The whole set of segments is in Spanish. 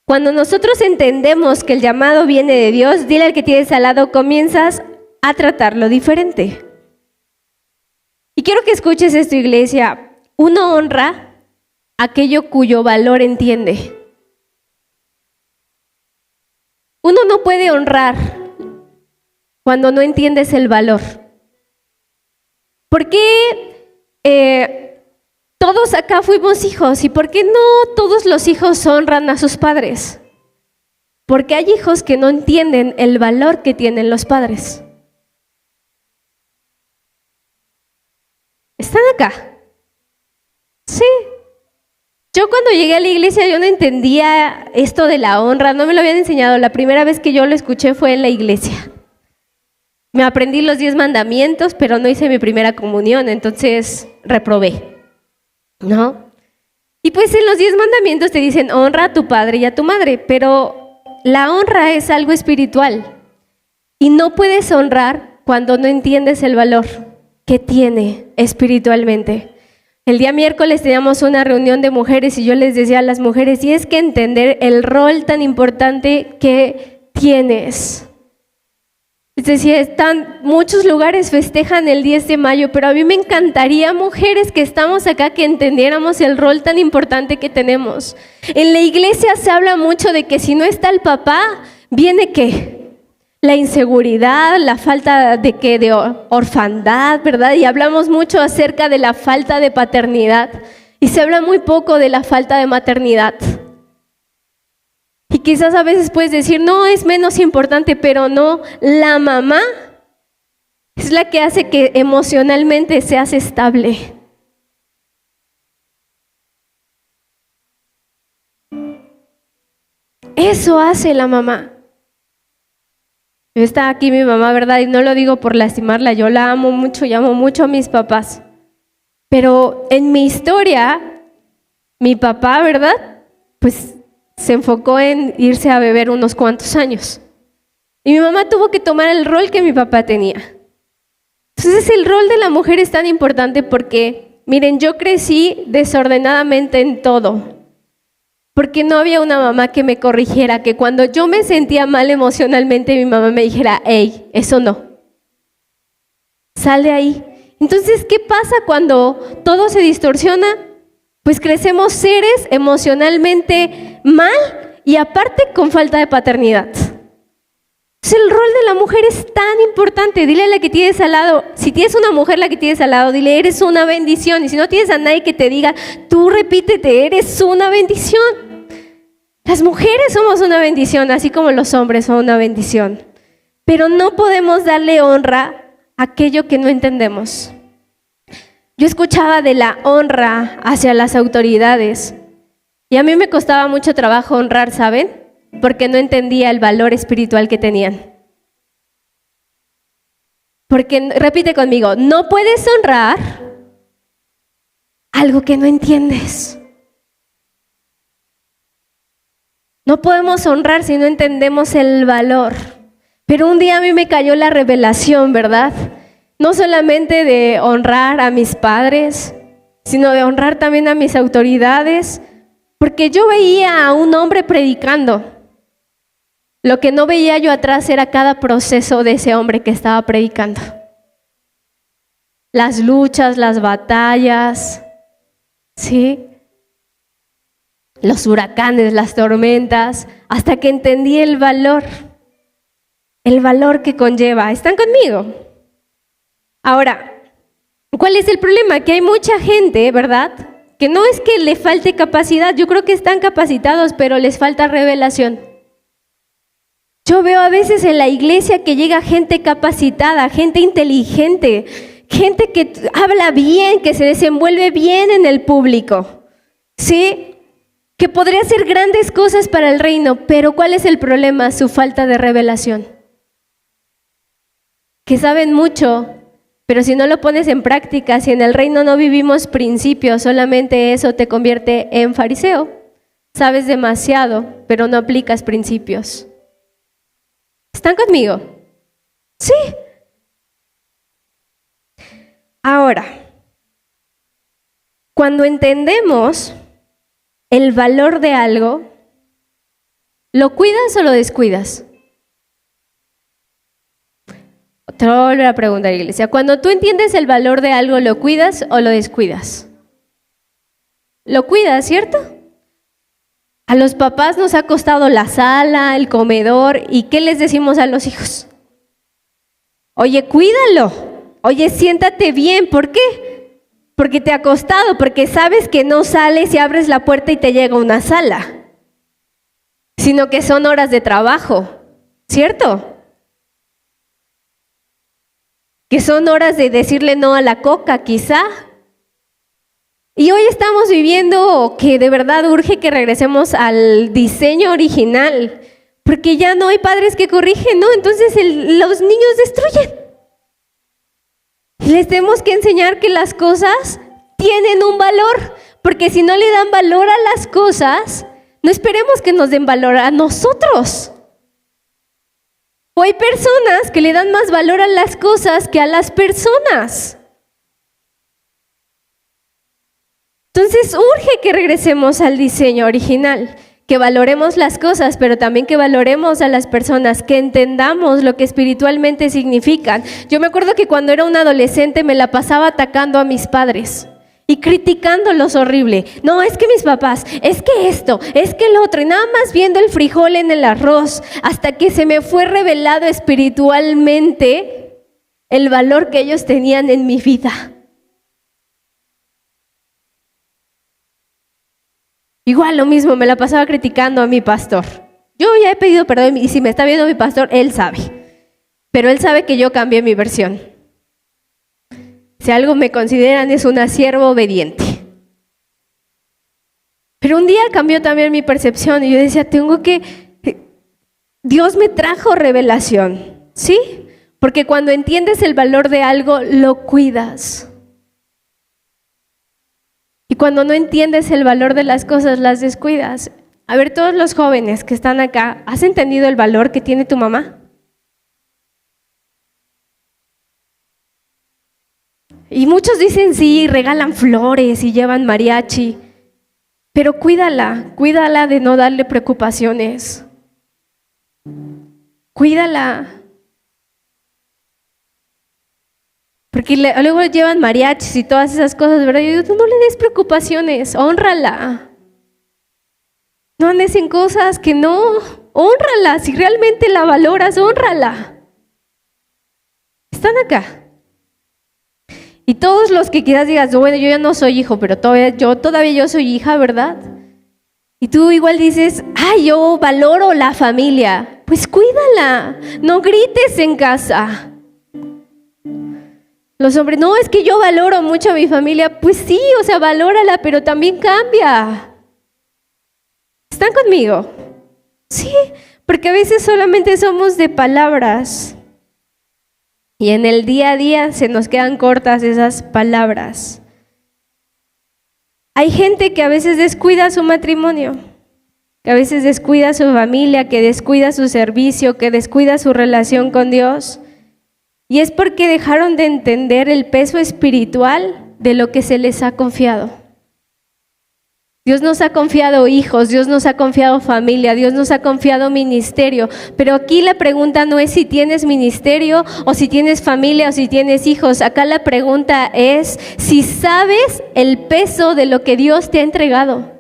Cuando nosotros entendemos que el llamado viene de Dios, dile al que tienes al lado, comienzas a tratarlo diferente. Y quiero que escuches esto, iglesia. Uno honra aquello cuyo valor entiende. Uno no puede honrar cuando no entiendes el valor. ¿Por qué todos acá fuimos hijos? ¿Y por qué no todos los hijos honran a sus padres? Porque hay hijos que no entienden el valor que tienen los padres. ¿Están acá? Sí. Yo cuando llegué a la iglesia yo no entendía esto de la honra, no me lo habían enseñado. La primera vez que yo lo escuché fue en la iglesia. Me aprendí los 10 mandamientos, pero no hice mi primera comunión, entonces reprobé, ¿no? Y pues en los 10 mandamientos te dicen honra a tu padre y a tu madre, pero la honra es algo espiritual y no puedes honrar cuando no entiendes el valor que tiene espiritualmente. El día miércoles teníamos una reunión de mujeres y yo les decía a las mujeres, tienes que entender el rol tan importante que tienes. Es decir, muchos lugares festejan el 10 de mayo, pero a mí me encantaría, mujeres que estamos acá, que entendiéramos el rol tan importante que tenemos. En la iglesia se habla mucho de que si no está el papá, ¿viene qué? La inseguridad, la falta de orfandad, ¿verdad? Y hablamos mucho acerca de la falta de paternidad y se habla muy poco de la falta de maternidad. Y quizás a veces puedes decir, no, es menos importante, pero no, la mamá es la que hace que emocionalmente seas estable. Eso hace la mamá. Está aquí mi mamá, ¿verdad? Y no lo digo por lastimarla, yo la amo mucho y amo mucho a mis papás. Pero en mi historia, mi papá, ¿verdad? Pues se enfocó en irse a beber unos cuantos años. Y mi mamá tuvo que tomar el rol que mi papá tenía. Entonces el rol de la mujer es tan importante porque, miren, yo crecí desordenadamente en todo. Porque no había una mamá que me corrigiera, que cuando yo me sentía mal emocionalmente, mi mamá me dijera, hey, eso no. Sal de ahí. Entonces, ¿qué pasa cuando todo se distorsiona? Pues crecemos seres emocionalmente mal y aparte con falta de paternidad. Entonces el rol de la mujer es tan importante. Dile a la que tienes al lado, si tienes una mujer la que tienes al lado, dile, eres una bendición. Y si no tienes a nadie que te diga, tú repítete, eres una bendición. Las mujeres somos una bendición, así como los hombres son una bendición. Pero no podemos darle honra a aquello que no entendemos. Yo escuchaba de la honra hacia las autoridades y a mí me costaba mucho trabajo honrar, ¿saben? Porque no entendía el valor espiritual que tenían. Porque, repite conmigo, no puedes honrar algo que no entiendes. No podemos honrar si no entendemos el valor. Pero un día a mí me cayó la revelación, ¿verdad? No solamente de honrar a mis padres, sino de honrar también a mis autoridades, porque yo veía a un hombre predicando. Lo que no veía yo atrás era cada proceso de ese hombre que estaba predicando. Las luchas, las batallas, ¿sí? Los huracanes, las tormentas, hasta que entendí el valor que conlleva. ¿Están conmigo? Ahora, ¿cuál es el problema? Que hay mucha gente, ¿verdad? Que no es que le falte capacidad, yo creo que están capacitados, pero les falta revelación. Yo veo a veces en la iglesia que llega gente capacitada, gente inteligente, gente que habla bien, que se desenvuelve bien en el público, ¿sí? Que podría hacer grandes cosas para el reino, pero ¿cuál es el problema? Su falta de revelación. Que saben mucho, pero si no lo pones en práctica, si en el reino no vivimos principios, solamente eso te convierte en fariseo. Sabes demasiado, pero no aplicas principios. ¿Están conmigo? Sí. Ahora, cuando entendemos el valor de algo, ¿Lo cuidas o lo descuidas? Te voy a volver a preguntar, iglesia. Cuando tú entiendes el valor de algo, ¿lo cuidas o lo descuidas? Lo cuidas, ¿cierto? A los papás nos ha costado la sala, el comedor, ¿y qué les decimos a los hijos? Oye, cuídalo. Oye, siéntate bien. ¿Por qué? Porque te ha costado, porque sabes que no sales y abres la puerta y te llega una sala, sino que son horas de trabajo, ¿cierto? Que son horas de decirle no a la coca, quizá. Y hoy estamos viviendo que de verdad urge que regresemos al diseño original, porque ya no hay padres que corrigen, ¿no? Entonces los niños destruyen. Les tenemos que enseñar que las cosas tienen un valor, porque si no le dan valor a las cosas, no esperemos que nos den valor a nosotros. O hay personas que le dan más valor a las cosas que a las personas. Entonces urge que regresemos al diseño original, que valoremos las cosas, pero también que valoremos a las personas, que entendamos lo que espiritualmente significan. Yo me acuerdo que cuando era una adolescente me la pasaba atacando a mis padres y criticándolos horrible. No, es que mis papás, es que esto, es que el otro, y nada más viendo el frijol en el arroz, hasta que se me fue revelado espiritualmente el valor que ellos tenían en mi vida. Igual lo mismo, me la pasaba criticando a mi pastor. Yo ya he pedido perdón y si me está viendo mi pastor, él sabe. Pero él sabe que yo cambié mi versión. Si algo me consideran es una sierva obediente. Pero un día cambió también mi percepción y yo decía, Dios me trajo revelación, ¿sí? Porque cuando entiendes el valor de algo, lo cuidas. Y cuando no entiendes el valor de las cosas, las descuidas. A ver, todos los jóvenes que están acá, ¿has entendido el valor que tiene tu mamá? Y muchos dicen sí, regalan flores y llevan mariachi, pero cuídala de no darle preocupaciones. Cuídala. Porque luego llevan mariachis y todas esas cosas, ¿verdad? Yo digo, tú no le des preocupaciones, hónrala. No andes en cosas que no, hónrala. Si realmente la valoras, hónrala. Están acá. Y todos los que quizás digas, bueno, yo ya no soy hijo, pero todavía yo soy hija, ¿verdad? Y tú igual dices, yo valoro la familia. Pues cuídala, no grites en casa. Los hombres, no, es que yo valoro mucho a mi familia. Pues sí, valórala, pero también cambia. ¿Están conmigo? Sí, porque a veces solamente somos de palabras. Y en el día a día se nos quedan cortas esas palabras. Hay gente que a veces descuida su matrimonio, que a veces descuida su familia, que descuida su servicio, que descuida su relación con Dios. Y es porque dejaron de entender el peso espiritual de lo que se les ha confiado. Dios nos ha confiado hijos, Dios nos ha confiado familia, Dios nos ha confiado ministerio. Pero aquí la pregunta no es si tienes ministerio o si tienes familia o si tienes hijos. Acá la pregunta es si sabes el peso de lo que Dios te ha entregado.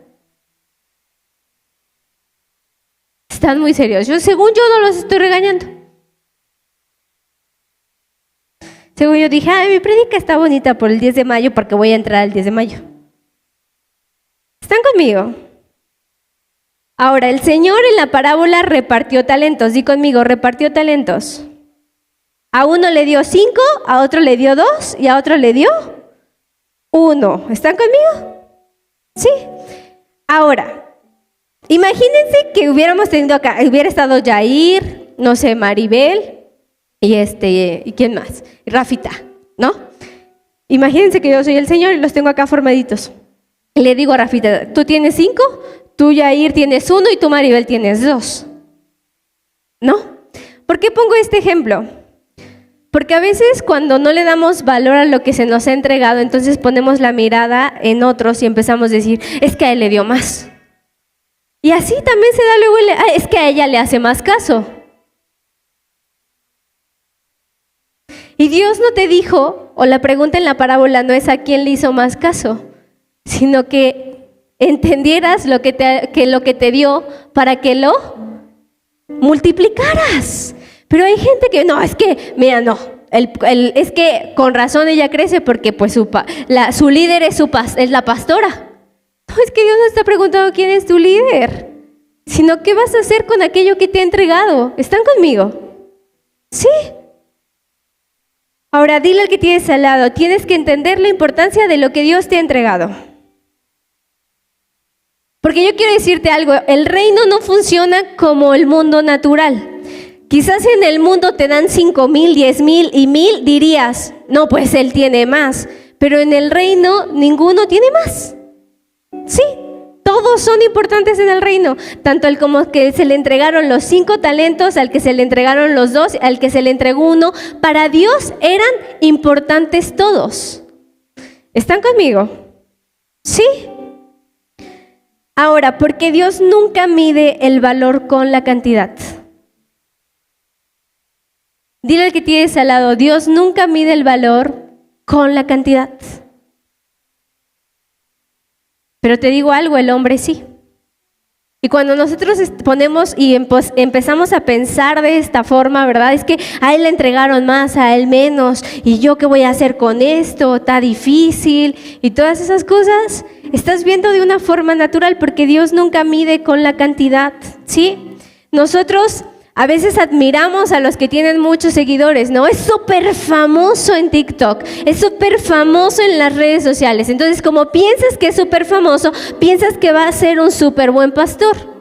Están muy serios. Según yo no los estoy regañando. Según yo dije, mi prédica está bonita por el 10 de mayo porque voy a entrar al 10 de mayo. ¿Están conmigo? Ahora, el Señor en la parábola repartió talentos. Di conmigo, repartió talentos. A uno le dio 5, a otro le dio 2 y a otro le dio 1. ¿Están conmigo? Sí. Ahora, imagínense que hubiéramos tenido acá, hubiera estado Yair, no sé, Maribel y ¿quién más? Rafita, ¿no? Imagínense que yo soy el Señor y los tengo acá formaditos. Y le digo a Rafita, tú tienes 5, tú Yair tienes 1 y tú Maribel tienes 2. ¿No? ¿Por qué pongo este ejemplo? Porque a veces cuando no le damos valor a lo que se nos ha entregado, entonces ponemos la mirada en otros y empezamos a decir, es que a él le dio más. Y así también se da luego, es que a ella le hace más caso. Y Dios no te dijo, o la pregunta en la parábola no es a quién le hizo más caso, sino que entendieras lo que te dio para que lo multiplicaras. Pero hay gente que no, es que, mira, no, es que con razón ella crece porque pues su líder es la pastora. No, es que Dios no está preguntando quién es tu líder, sino qué vas a hacer con aquello que te ha entregado. ¿Están conmigo? Sí. Ahora dile al que tienes al lado, tienes que entender la importancia de lo que Dios te ha entregado. Porque yo quiero decirte algo, el reino no funciona como el mundo natural. Quizás en el mundo te dan 5,000, 10,000 y 1,000, dirías, no, pues él tiene más. Pero en el reino ninguno tiene más. Sí, todos son importantes en el reino. Tanto el como que se le entregaron los 5 talentos, al que se le entregaron los 2, al que se le entregó 1. Para Dios eran importantes todos. ¿Están conmigo? Sí. Ahora, porque Dios nunca mide el valor con la cantidad. Dile al que tienes al lado, Dios nunca mide el valor con la cantidad. Pero te digo algo, el hombre sí. Y cuando nosotros ponemos y empezamos a pensar de esta forma, ¿verdad? Es que a él le entregaron más, a él menos, y yo qué voy a hacer con esto, está difícil, y todas esas cosas, estás viendo de una forma natural porque Dios nunca mide con la cantidad, ¿sí? Nosotros a veces admiramos a los que tienen muchos seguidores, ¿no? Es súper famoso en TikTok, es súper famoso en las redes sociales. Entonces, como piensas que es súper famoso, piensas que va a ser un súper buen pastor.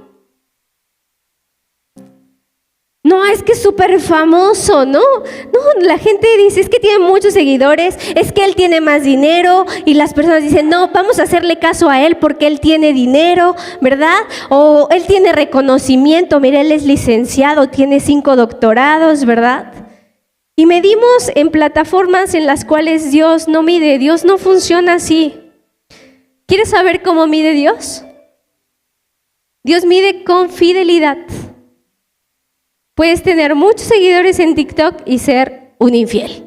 No, es que es súper famoso, ¿no? No, la gente dice, es que tiene muchos seguidores, es que él tiene más dinero, y las personas dicen, no, vamos a hacerle caso a él porque él tiene dinero, ¿verdad? O él tiene reconocimiento, mira, él es licenciado, tiene 5 doctorados, ¿verdad? Y medimos en plataformas en las cuales Dios no mide, Dios no funciona así. ¿Quieres saber cómo mide Dios? Dios mide con fidelidad. Puedes tener muchos seguidores en TikTok y ser un infiel.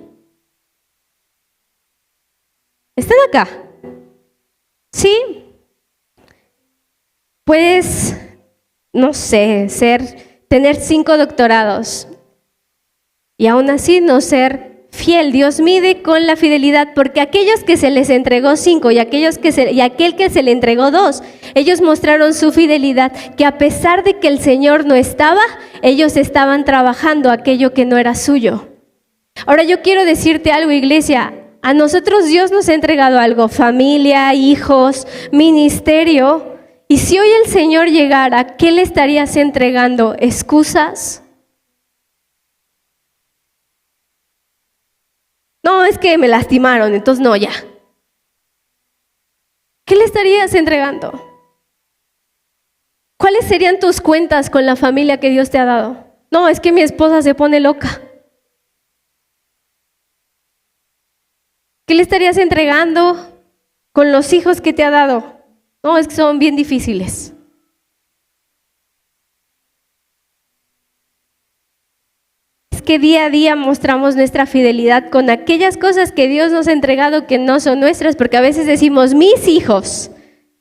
¿Están acá? ¿Sí? Puedes, no sé, tener 5 doctorados y aún así no ser fiel. Dios mide con la fidelidad, porque aquellos que se les entregó 5 y aquel que se le entregó 2, ellos mostraron su fidelidad, que a pesar de que el Señor no estaba, ellos estaban trabajando aquello que no era suyo. Ahora yo quiero decirte algo, iglesia, a nosotros Dios nos ha entregado algo, familia, hijos, ministerio, y si hoy el Señor llegara, ¿qué le estarías entregando? ¿Excusas? No, es que me lastimaron, entonces no, ya. ¿Qué le estarías entregando? ¿Cuáles serían tus cuentas con la familia que Dios te ha dado? No, es que mi esposa se pone loca. ¿Qué le estarías entregando con los hijos que te ha dado? No, es que son bien difíciles. Es que día a día mostramos nuestra fidelidad con aquellas cosas que Dios nos ha entregado que no son nuestras, porque a veces decimos mis hijos,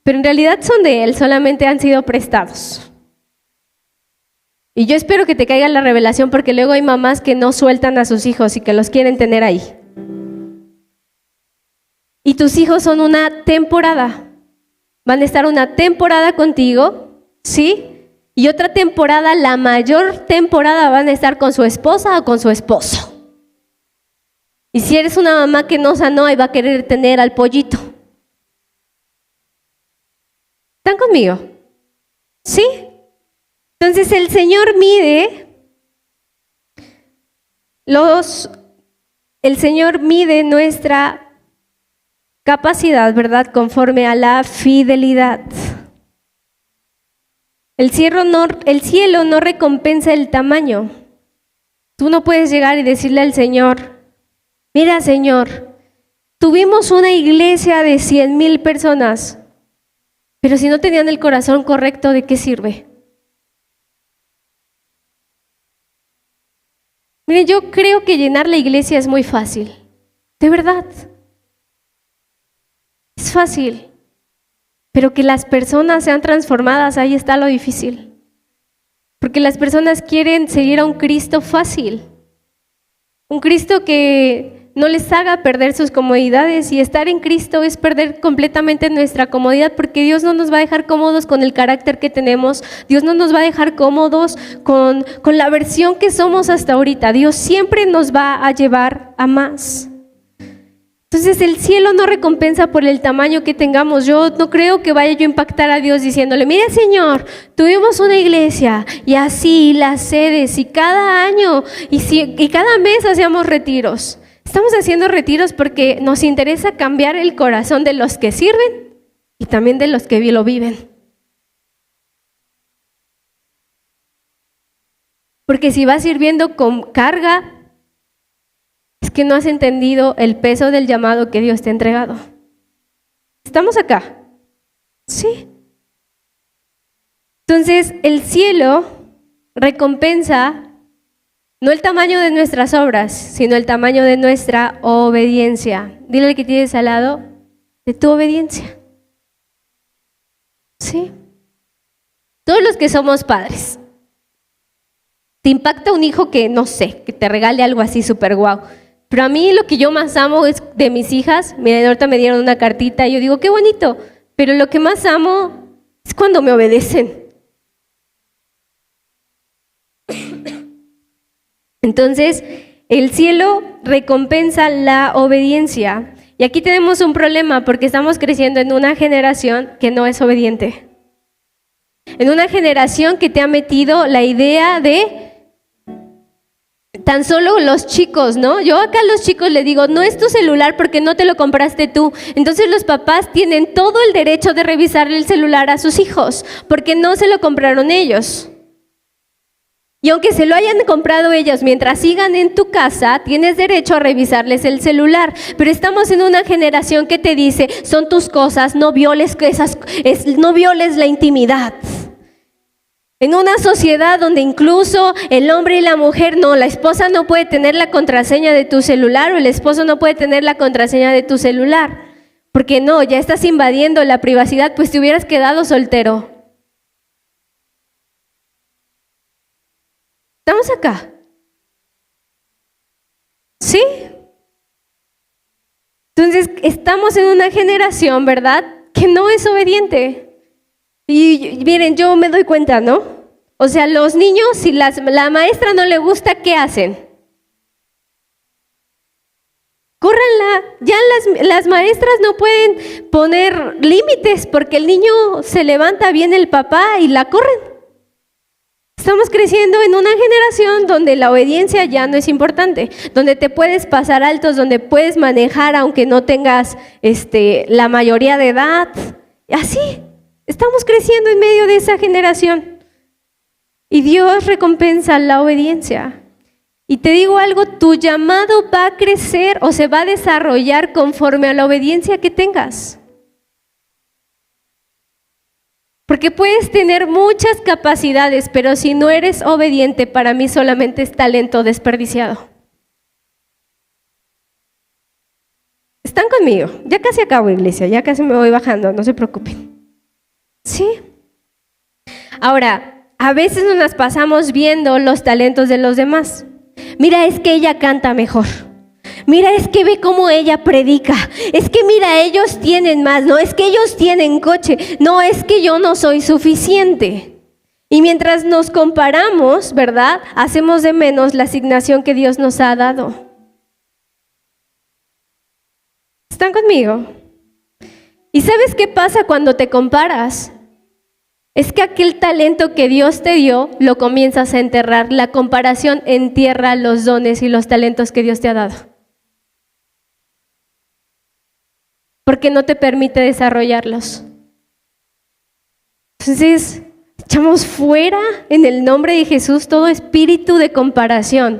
pero en realidad son de Él, solamente han sido prestados. Y yo espero que te caiga la revelación, porque luego hay mamás que no sueltan a sus hijos y que los quieren tener ahí. Y tus hijos son una temporada. Van a estar una temporada contigo, ¿sí? Y otra temporada, la mayor temporada, van a estar con su esposa o con su esposo. Y si eres una mamá que no sanó, ahí va a querer tener al pollito. ¿Están conmigo? ¿Sí? Entonces el Señor mide nuestra capacidad, ¿verdad? Conforme a la fidelidad. El cielo no recompensa el tamaño. Tú no puedes llegar y decirle al Señor, mira, Señor, tuvimos una iglesia de 100,000 personas. Pero si no tenían el corazón correcto, ¿de qué sirve? Miren, yo creo que llenar la iglesia es muy fácil. De verdad. Es fácil. Pero que las personas sean transformadas, ahí está lo difícil. Porque las personas quieren seguir a un Cristo fácil. Un Cristo que no les haga perder sus comodidades, y estar en Cristo es perder completamente nuestra comodidad, porque Dios no nos va a dejar cómodos con el carácter que tenemos. Dios no nos va a dejar cómodos con la versión que somos hasta ahorita. Dios siempre nos va a llevar a más. Entonces el cielo no recompensa por el tamaño que tengamos. Yo no creo que vaya yo a impactar a Dios diciéndole: mira, Señor, tuvimos una iglesia y así las sedes, y cada año y cada mes hacíamos retiros. Estamos haciendo retiros porque nos interesa cambiar el corazón de los que sirven y también de los que lo viven. Porque si vas sirviendo con carga, es que no has entendido el peso del llamado que Dios te ha entregado. ¿Estamos acá? Sí. Entonces, el cielo recompensa no el tamaño de nuestras obras, sino el tamaño de nuestra obediencia. Dile al que tienes al lado, de tu obediencia. Sí. Todos los que somos padres. Te impacta un hijo que, no sé, que te regale algo así súper guau. Pero a mí lo que yo más amo es de mis hijas. Mira, ahorita me dieron una cartita y yo digo, qué bonito. Pero lo que más amo es cuando me obedecen. Entonces, el cielo recompensa la obediencia. Y aquí tenemos un problema porque estamos creciendo en una generación que no es obediente. En una generación que te ha metido la idea de tan solo los chicos, ¿no? Yo acá a los chicos les digo, no es tu celular porque no te lo compraste tú. Entonces los papás tienen todo el derecho de revisarle el celular a sus hijos porque no se lo compraron ellos. Y aunque se lo hayan comprado ellos, mientras sigan en tu casa, tienes derecho a revisarles el celular. Pero estamos en una generación que te dice, son tus cosas, no violes la intimidad. En una sociedad donde incluso el hombre y la mujer, no, la esposa no puede tener la contraseña de tu celular, o el esposo no puede tener la contraseña de tu celular. Porque no, ya estás invadiendo la privacidad, pues te hubieras quedado soltero. ¿Estamos acá? ¿Sí? Entonces, estamos en una generación, ¿verdad?, que no es obediente. Y miren, yo me doy cuenta, ¿no? O sea, los niños, si la maestra no le gusta, ¿qué hacen? Córranla. Ya las maestras no pueden poner límites porque el niño se levanta bien el papá y la corren. Estamos creciendo en una generación donde la obediencia ya no es importante, donde te puedes pasar altos, donde puedes manejar aunque no tengas la mayoría de edad. Así, estamos creciendo en medio de esa generación. Y Dios recompensa la obediencia. Y te digo algo, tu llamado va a crecer o se va a desarrollar conforme a la obediencia que tengas. Porque puedes tener muchas capacidades, pero si no eres obediente, para mí solamente es talento desperdiciado. ¿Están conmigo? Ya casi acabo, iglesia, ya casi me voy bajando, no se preocupen. ¿Sí? Ahora, a veces nos las pasamos viendo los talentos de los demás. Mira, es que ella canta mejor. Mira, es que ve cómo ella predica. Es que mira, ellos tienen más. No, es que ellos tienen coche. No, es que yo no soy suficiente. Y mientras nos comparamos, ¿verdad?, hacemos de menos la asignación que Dios nos ha dado. ¿Están conmigo? ¿Y sabes qué pasa cuando te comparas? Es que aquel talento que Dios te dio, lo comienzas a enterrar. La comparación entierra los dones y los talentos que Dios te ha dado. Porque no te permite desarrollarlos. Entonces, echamos fuera en el nombre de Jesús todo espíritu de comparación.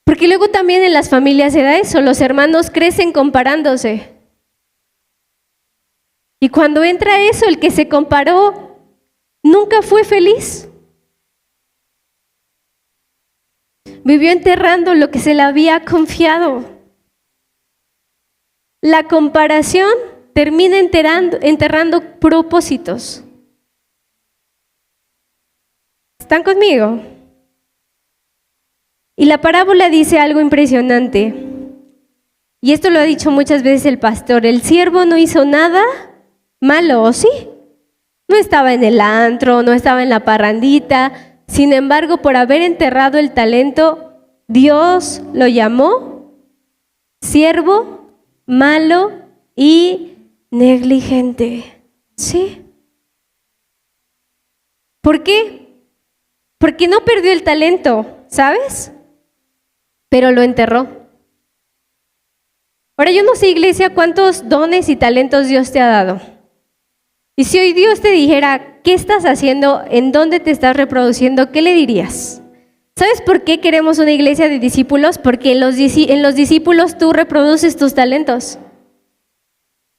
Porque luego también en las familias se da eso, los hermanos crecen comparándose. Y cuando entra eso, el que se comparó nunca fue feliz. Vivió enterrando lo que se le había confiado. La comparación termina enterrando propósitos. ¿Están conmigo? Y la parábola dice algo impresionante. Y esto lo ha dicho muchas veces el pastor. El siervo no hizo nada malo, ¿o sí? No estaba en el antro, no estaba en la parrandita. Sin embargo, por haber enterrado el talento, Dios lo llamó siervo, malo y negligente. ¿Sí? ¿Por qué? Porque no perdió el talento, ¿sabes? Pero lo enterró. Ahora yo no sé, iglesia, cuántos dones y talentos Dios te ha dado. Y si hoy Dios te dijera, ¿qué estás haciendo? ¿En dónde te estás reproduciendo? ¿Qué le dirías? ¿Sabes por qué queremos una iglesia de discípulos? Porque en los discípulos tú reproduces tus talentos.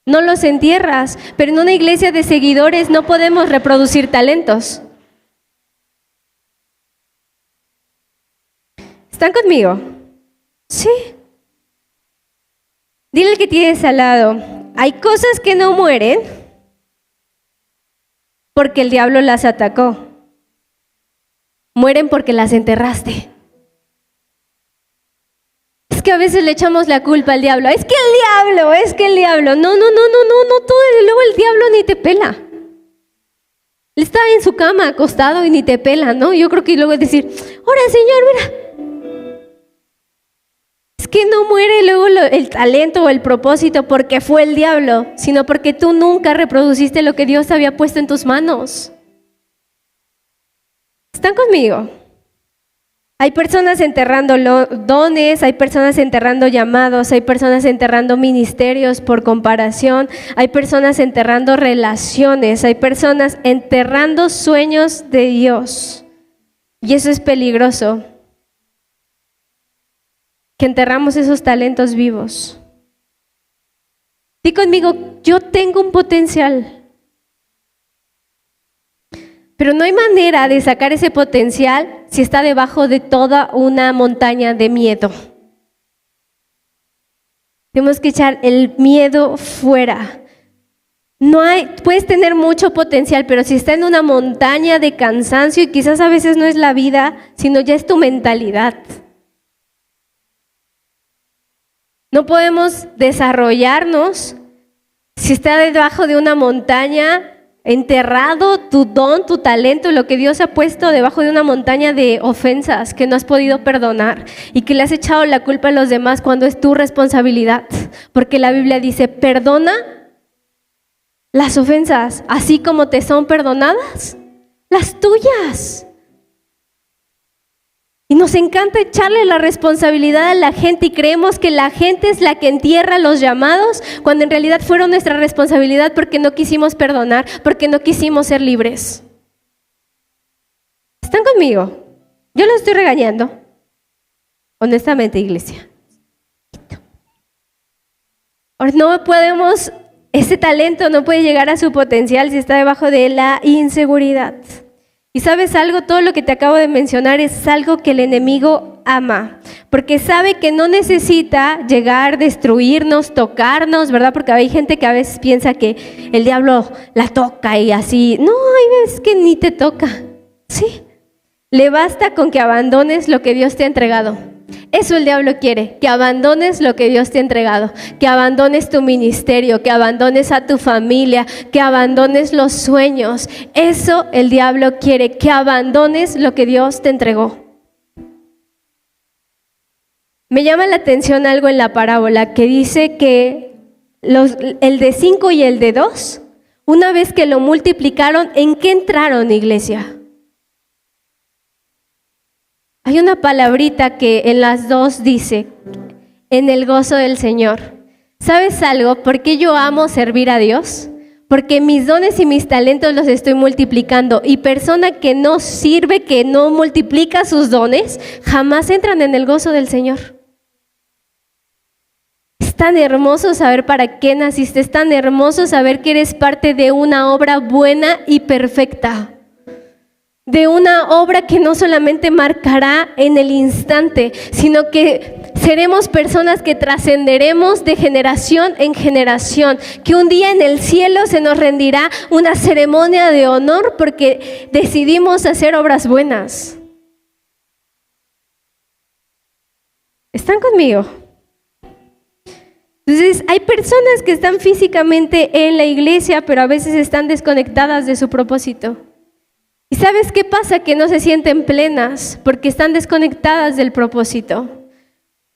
No los entierras, pero en una iglesia de seguidores no podemos reproducir talentos. ¿Están conmigo? Sí. Dile al que tienes al lado, hay cosas que no mueren porque el diablo las atacó. Mueren porque las enterraste. Es que a veces le echamos la culpa al diablo. Es que el diablo. No, luego el diablo ni te pela. Él está en su cama acostado y ni te pela, ¿no? Yo creo que luego es decir, ahora Señor, mira. Es que no muere luego el talento o el propósito porque fue el diablo, sino porque tú nunca reproduciste lo que Dios había puesto en tus manos. ¿Están conmigo? Hay personas enterrando dones, hay personas enterrando llamados, hay personas enterrando ministerios por comparación, hay personas enterrando relaciones, hay personas enterrando sueños de Dios. Y eso es peligroso. Que enterramos esos talentos vivos. Di conmigo, yo tengo un potencial. Pero no hay manera de sacar ese potencial si está debajo de toda una montaña de miedo. Tenemos que echar el miedo fuera. Puedes tener mucho potencial, pero si está en una montaña de cansancio, y quizás a veces no es la vida, sino ya es tu mentalidad. No podemos desarrollarnos si está debajo de una montaña, enterrado tu don, tu talento, lo que Dios ha puesto debajo de una montaña de ofensas que no has podido perdonar y que le has echado la culpa a los demás cuando es tu responsabilidad. Porque la Biblia dice, perdona las ofensas, así como te son perdonadas las tuyas. Y nos encanta echarle la responsabilidad a la gente y creemos que la gente es la que entierra los llamados, cuando en realidad fueron nuestra responsabilidad porque no quisimos perdonar, porque no quisimos ser libres. ¿Están conmigo? Yo los estoy regañando. Honestamente, iglesia. Ahora no podemos, ese talento no puede llegar a su potencial si está debajo de la inseguridad. Y sabes algo, todo lo que te acabo de mencionar es algo que el enemigo ama, porque sabe que no necesita llegar, destruirnos, tocarnos, ¿verdad? Porque hay gente que a veces piensa que el diablo la toca y así. No, hay veces que ni te toca, ¿sí? Le basta con que abandones lo que Dios te ha entregado. Eso el diablo quiere, que abandones lo que Dios te ha entregado, que abandones tu ministerio, que abandones a tu familia, que abandones los sueños. Eso el diablo quiere, que abandones lo que Dios te entregó. Me llama la atención algo en la parábola que dice que el de 5 y el de 2, una vez que lo multiplicaron, ¿en qué entraron, iglesia? Hay una palabrita que en las dos dice, en el gozo del Señor. ¿Sabes algo? ¿Por qué yo amo servir a Dios? Porque mis dones y mis talentos los estoy multiplicando. Y persona que no sirve, que no multiplica sus dones, jamás entran en el gozo del Señor. Es tan hermoso saber para qué naciste, es tan hermoso saber que eres parte de una obra buena y perfecta. De una obra que no solamente marcará en el instante, sino que seremos personas que trascenderemos de generación en generación, que un día en el cielo se nos rendirá una ceremonia de honor porque decidimos hacer obras buenas. ¿Están conmigo? Entonces, hay personas que están físicamente en la iglesia, pero a veces están desconectadas de su propósito. ¿Y sabes qué pasa? Que no se sienten plenas porque están desconectadas del propósito.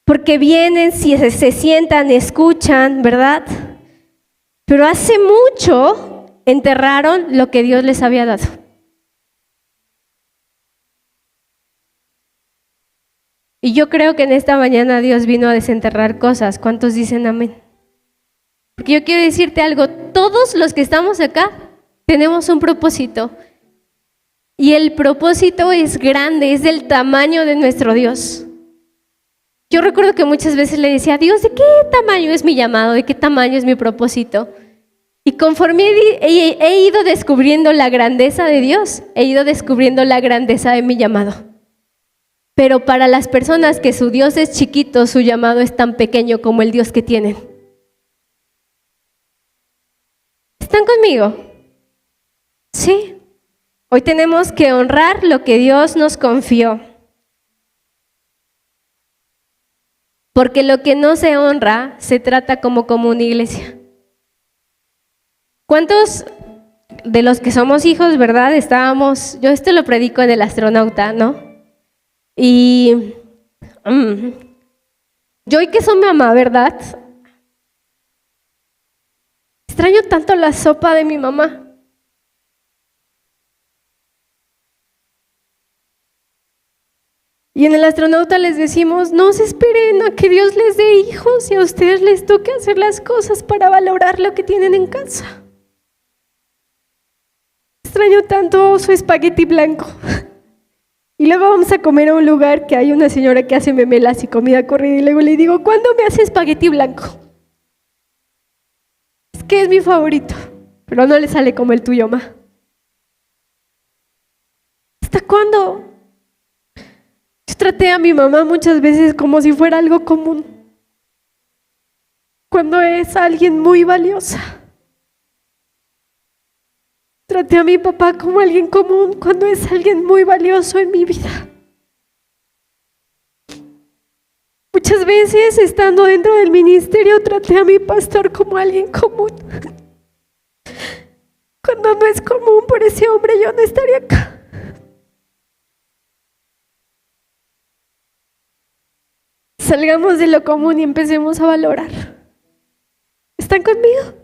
Porque vienen, si se sientan, escuchan, ¿verdad? Pero hace mucho enterraron lo que Dios les había dado. Y yo creo que en esta mañana Dios vino a desenterrar cosas. ¿Cuántos dicen amén? Porque yo quiero decirte algo, todos los que estamos acá tenemos un propósito. Y el propósito es grande, es del tamaño de nuestro Dios. Yo recuerdo que muchas veces le decía a Dios, ¿de qué tamaño es mi llamado? ¿De qué tamaño es mi propósito? Y conforme he ido descubriendo la grandeza de Dios, he ido descubriendo la grandeza de mi llamado. Pero para las personas que su Dios es chiquito, su llamado es tan pequeño como el Dios que tienen. ¿Están conmigo? Sí. Hoy tenemos que honrar lo que Dios nos confió. Porque lo que no se honra se trata como una iglesia. ¿Cuántos de los que somos hijos, verdad? Yo esto lo predico en El Astronauta, ¿no? Y yo hoy que soy mamá, ¿verdad? Extraño tanto la sopa de mi mamá. Y en El Astronauta les decimos, no se esperen a que Dios les dé hijos y a ustedes les toque hacer las cosas para valorar lo que tienen en casa. Extraño tanto su espagueti blanco. Y luego vamos a comer a un lugar que hay una señora que hace memelas y comida corrida y luego le digo, ¿cuándo me hace espagueti blanco? Es que es mi favorito, pero no le sale como el tuyo, ma. ¿Hasta cuándo? Yo traté a mi mamá muchas veces como si fuera algo común, cuando es alguien muy valiosa. Traté a mi papá como alguien común cuando es alguien muy valioso en mi vida. Muchas veces, estando dentro del ministerio, traté a mi pastor como alguien común. Cuando no es común por ese hombre, yo no estaría acá. Salgamos de lo común y empecemos a valorar. ¿Están conmigo?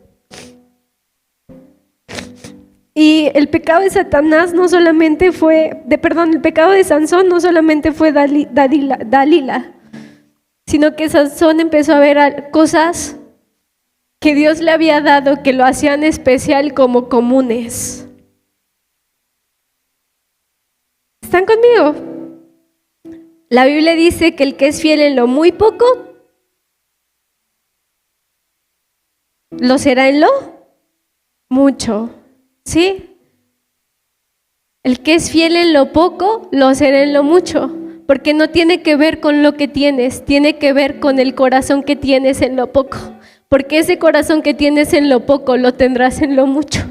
Y el pecado de Satanás no solamente fue, el pecado de Sansón no solamente fue Dalila, sino que Sansón empezó a ver cosas que Dios le había dado que lo hacían especial como comunes. ¿Están conmigo? La Biblia dice que el que es fiel en lo muy poco, lo será en lo mucho. ¿Sí? El que es fiel en lo poco, lo será en lo mucho, porque no tiene que ver con lo que tienes, tiene que ver con el corazón que tienes en lo poco, porque ese corazón que tienes en lo poco, lo tendrás en lo mucho.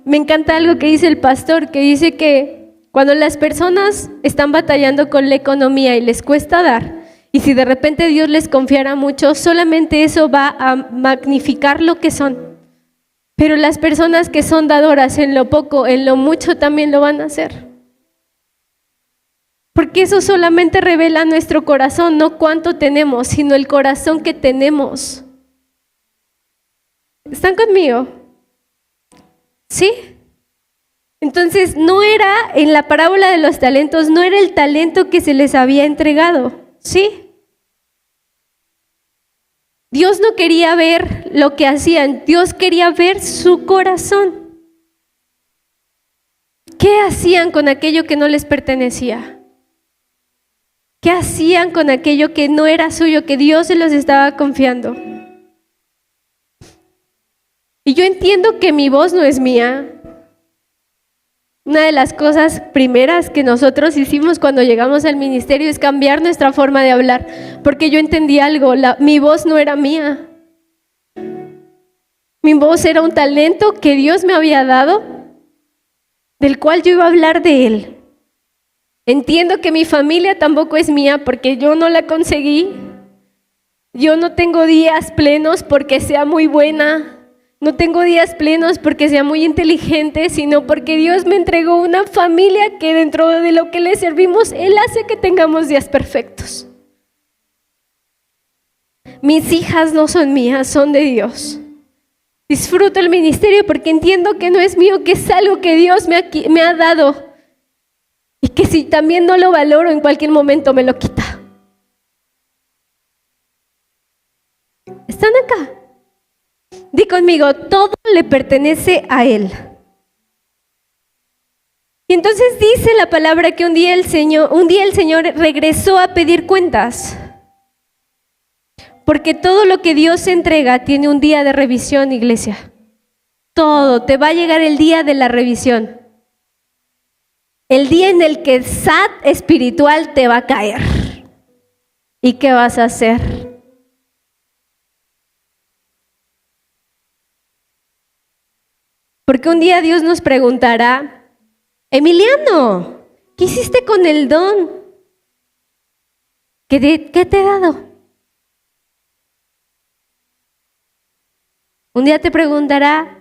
Me encanta algo que dice el pastor, que dice que cuando las personas están batallando con la economía y les cuesta dar, y si de repente Dios les confiara mucho, solamente eso va a magnificar lo que son. Pero las personas que son dadoras en lo poco, en lo mucho también lo van a hacer. Porque eso solamente revela nuestro corazón, no cuánto tenemos, sino el corazón que tenemos. ¿Están conmigo? ¿Sí? Entonces no era, en la parábola de los talentos, no era el talento que se les había entregado, ¿sí? Dios no quería ver lo que hacían, Dios quería ver su corazón. ¿Qué hacían con aquello que no les pertenecía? ¿Qué hacían con aquello que no era suyo, que Dios se los estaba confiando? Y yo entiendo que mi voz no es mía. Una de las cosas primeras que nosotros hicimos cuando llegamos al ministerio es cambiar nuestra forma de hablar, porque yo entendí algo, mi voz no era mía. Mi voz era un talento que Dios me había dado, del cual yo iba a hablar de Él. Entiendo que mi familia tampoco es mía porque yo no la conseguí. Yo no tengo días plenos porque sea muy buena. No tengo días plenos porque sea muy inteligente, sino porque Dios me entregó una familia que dentro de lo que le servimos, Él hace que tengamos días perfectos. Mis hijas no son mías, son de Dios. Disfruto el ministerio porque entiendo que no es mío, que es algo que Dios me ha dado. Y que si también no lo valoro, en cualquier momento me lo quita. ¿Están acá? Di conmigo, todo le pertenece a Él. Y entonces dice la palabra que un día el Señor regresó a pedir cuentas. Porque todo lo que Dios entrega tiene un día de revisión, iglesia. Todo, te va a llegar el día de la revisión. El día en el que el SAT espiritual te va a caer. ¿Y qué vas a hacer? Porque un día Dios nos preguntará, Emiliano, ¿qué hiciste con el don? ¿Qué te he dado? Un día te preguntará,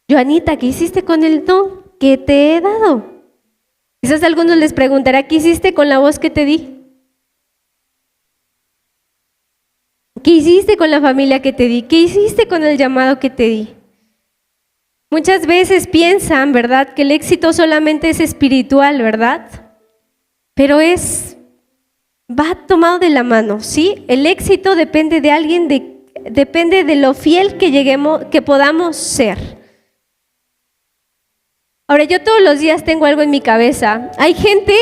Joanita, ¿qué hiciste con el don que te he dado? Quizás a algunos les preguntará, ¿qué hiciste con la voz que te di? ¿Qué hiciste con la familia que te di? ¿Qué hiciste con el llamado que te di? Muchas veces piensan, ¿verdad?, que el éxito solamente es espiritual, ¿verdad? Pero va tomado de la mano, ¿sí? El éxito depende de alguien, depende de lo fiel que podamos ser. Ahora, yo todos los días tengo algo en mi cabeza. Hay gente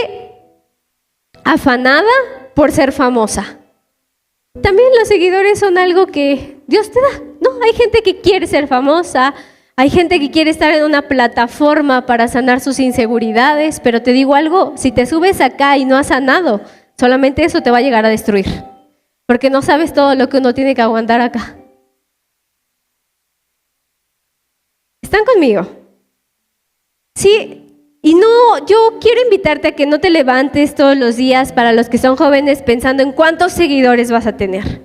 afanada por ser famosa. También los seguidores son algo que Dios te da, ¿no? Hay gente que quiere ser famosa, hay gente que quiere estar en una plataforma para sanar sus inseguridades, pero te digo algo, si te subes acá y no has sanado, solamente eso te va a llegar a destruir, porque no sabes todo lo que uno tiene que aguantar acá. ¿Están conmigo? Sí, y no, yo quiero invitarte a que no te levantes todos los días, para los que son jóvenes, pensando en cuántos seguidores vas a tener,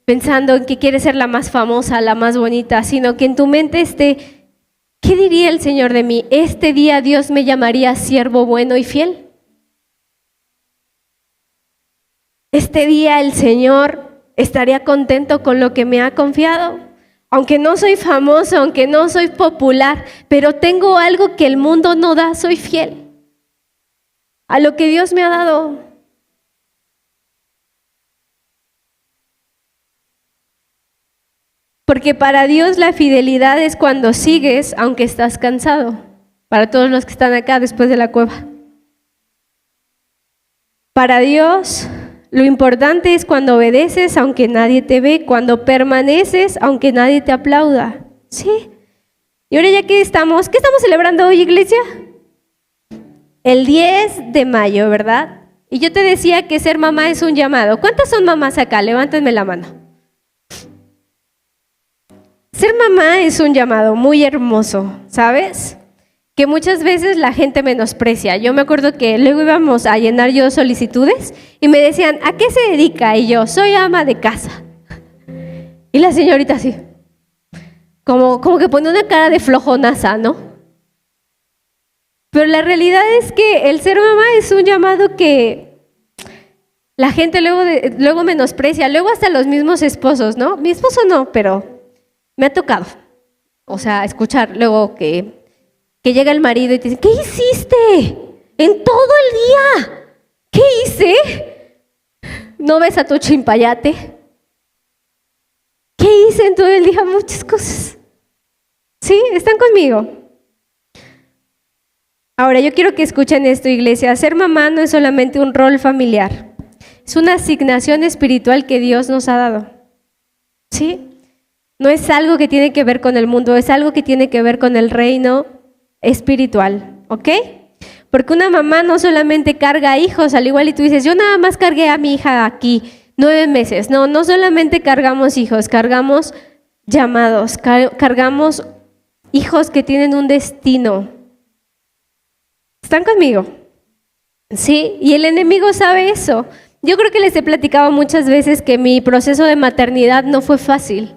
pensando en que quieres ser la más famosa, la más bonita, sino que en tu mente esté, ¿qué diría el Señor de mí? Este día Dios me llamaría siervo bueno y fiel. Este día el Señor estaría contento con lo que me ha confiado. Aunque no soy famoso, aunque no soy popular, pero tengo algo que el mundo no da, soy fiel a lo que Dios me ha dado. Porque para Dios la fidelidad es cuando sigues aunque estás cansado. Para todos los que están acá después de la cueva. Para Dios lo importante es cuando obedeces aunque nadie te ve, cuando permaneces aunque nadie te aplauda. ¿Sí? Y ahora ya que estamos, ¿qué estamos celebrando hoy, iglesia? El 10 de mayo, ¿verdad? Y yo te decía que ser mamá es un llamado. ¿Cuántas son mamás acá? Levántenme la mano. Ser mamá es un llamado muy hermoso, ¿sabes? Que muchas veces la gente menosprecia. Yo me acuerdo que luego íbamos a llenar yo solicitudes y me decían, ¿a qué se dedica? Y yo, soy ama de casa. Y la señorita así, como que pone una cara de flojonaza, ¿no? Pero la realidad es que el ser mamá es un llamado que la gente luego menosprecia, luego hasta los mismos esposos, ¿no? Mi esposo no, pero me ha tocado, o sea, escuchar luego que llega el marido y te dice, ¿qué hiciste en todo el día? ¿Qué hice? ¿No ves a tu chimpayate? ¿Qué hice en todo el día? Muchas cosas. ¿Sí? ¿Están conmigo? Ahora, yo quiero que escuchen esto, iglesia. Ser mamá no es solamente un rol familiar. es una asignación espiritual que Dios nos ha dado. ¿Sí? No es algo que tiene que ver con el mundo, es algo que tiene que ver con el reino espiritual, ¿ok? Porque una mamá no solamente carga hijos, al igual y tú dices, yo nada más cargué a mi hija aquí 9 meses. No, no solamente cargamos hijos, cargamos llamados, cargamos hijos que tienen un destino. ¿Están conmigo? Sí, y el enemigo sabe eso. Yo creo que les he platicado muchas veces que mi proceso de maternidad no fue fácil.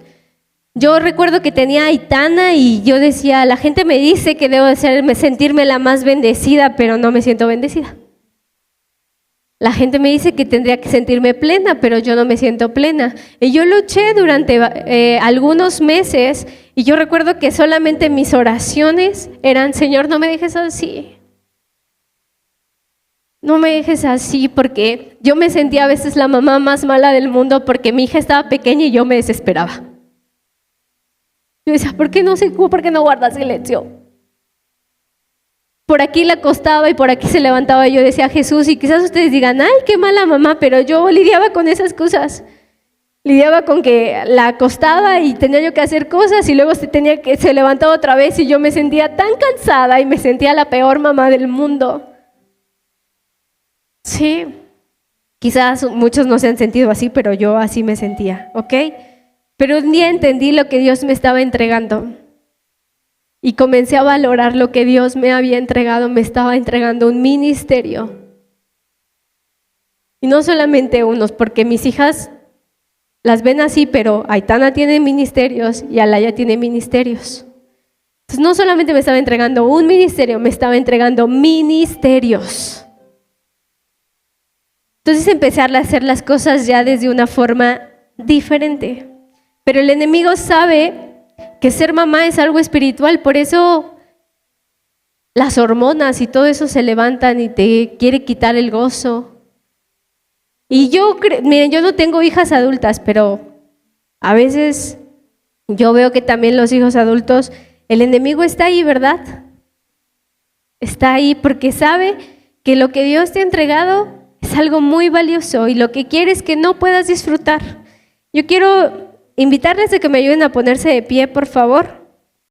Yo recuerdo que tenía a Aitana y yo decía, la gente me dice que debo sentirme la más bendecida, pero no me siento bendecida. La gente me dice que tendría que sentirme plena, pero yo no me siento plena. Y yo luché durante algunos meses y yo recuerdo que solamente mis oraciones eran, Señor, no me dejes así. No me dejes así, porque yo me sentía a veces la mamá más mala del mundo porque mi hija estaba pequeña y yo me desesperaba. Yo decía, ¿por qué no guardas silencio? Por aquí la acostaba y por aquí se levantaba y yo decía, Jesús, y quizás ustedes digan, ay, qué mala mamá, pero yo lidiaba con esas cosas. Lidiaba con que la acostaba y tenía yo que hacer cosas y luego se levantaba otra vez y yo me sentía tan cansada y me sentía la peor mamá del mundo. Sí, quizás muchos no se han sentido así, pero yo así me sentía, ¿ok? Pero un día entendí lo que Dios me estaba entregando y comencé a valorar lo que Dios me había entregado. Me estaba entregando un ministerio. Y no solamente unos, porque mis hijas las ven así, pero Aitana tiene ministerios y Alaya tiene ministerios. Entonces no solamente me estaba entregando un ministerio, me estaba entregando ministerios. Entonces empecé a hacer las cosas ya desde una forma diferente. Pero el enemigo sabe que ser mamá es algo espiritual, por eso las hormonas y todo eso se levantan y te quiere quitar el gozo. Y miren, yo no tengo hijas adultas, pero a veces yo veo que también los hijos adultos, el enemigo está ahí, ¿verdad? Está ahí porque sabe que lo que Dios te ha entregado es algo muy valioso y lo que quiere es que no puedas disfrutar. Yo quiero invitarles a que me ayuden a ponerse de pie, por favor.